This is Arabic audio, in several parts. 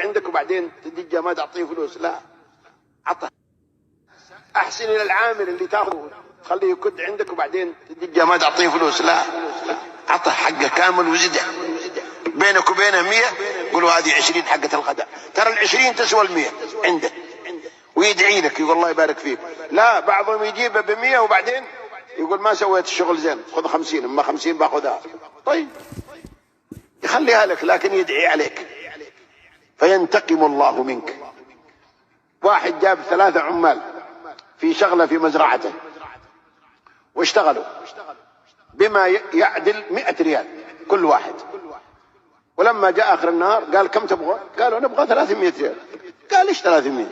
عندك وبعدين تدجه ما تعطيه فلوس، لا، عطه. احسن الى العامل اللي تاخذه تخليه يكد عندك وبعدين تدجه ما تعطيه فلوس، لا، عطه حقه كامل وزده. بينك وبينه 100، قولوا هذه 20 حقة الغداء، ترى ال20 تسوى ال100 عنده، ويدعي لك يقول الله يبارك فيك. لا، بعضهم يجيبه ب100 وبعدين يقول ما سويت الشغل زين، خذ 50، اما 50 باخذها. طيب يخليها لك لكن يدعي عليك، فينتقم الله منك. واحد جاب 3 عمال في شغلة في مزرعته واشتغلوا بما يعدل 100 ريال كل واحد، ولما جاء آخر النهار قال كم تبغى؟ قالوا نبغى 300 ريال. قال ايش 300؟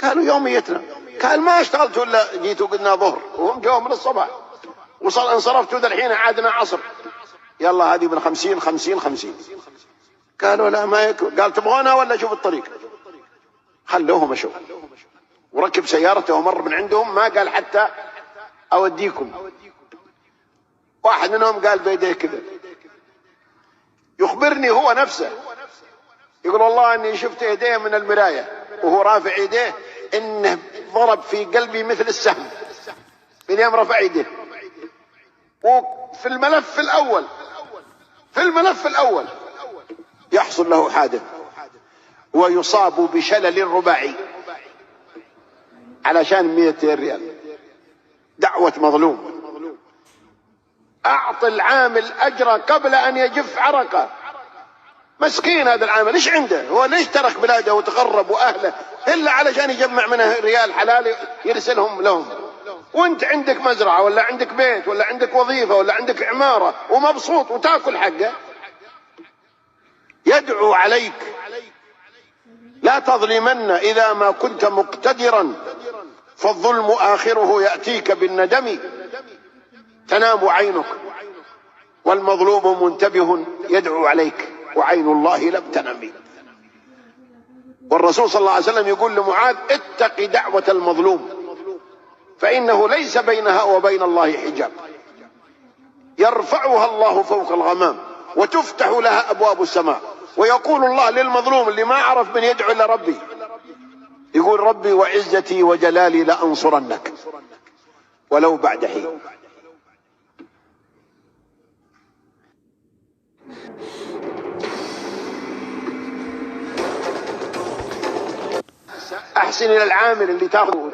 قالوا يوميتنا. قال ما اشتغلت ولا جيتوا قلنا ظهر وهم جاوا من الصباح وصل انصرفتوا ذا الحين عادنا عصر، يلا هذه من 50 50 50. قالوا لا ما يكون. قال تبغونها ولا شوف الطريق؟ خلوه مشوا وركب سيارته ومر من عندهم، ما قال حتى اوديكم. واحد منهم قال بيديه كذا، يخبرني هو نفسه يقول والله اني شفت يديه من المرايه وهو رافع يديه انه ضرب في قلبي مثل السهم من يوم رفع يديه. وفي الملف الاول يحصل له حادث ويصاب بشلل رباعي علشان 100 ريال. دعوة مظلوم. اعطي العامل اجره قبل ان يجف عرقه. مسكين هذا العامل، ايش عنده؟ هو ليش ترك بلاده وتغرب واهله الا علشان يجمع منه ريال حلال يرسلهم لهم؟ وانت عندك مزرعه ولا عندك بيت ولا عندك وظيفه ولا عندك عماره ومبسوط وتاكل حقه. يدعو عليك لا تظلمن اذا ما كنت مقتدرا، فالظلم اخره ياتيك بالندم. تنام عينك والمظلوم منتبه يدعو عليك وعين الله لم تنم. والرسول صلى الله عليه وسلم يقول لمعاذ اتق دعوة المظلوم فإنه ليس بينها وبين الله حجاب، يرفعها الله فوق الغمام وتفتح لها أبواب السماء. ويقول الله للمظلوم اللي ما عرف من يدعو إلا ربي، يقول ربي وعزتي وجلالي لأنصرنك ولو بعد حين. احسن الى العامل اللي تاخذه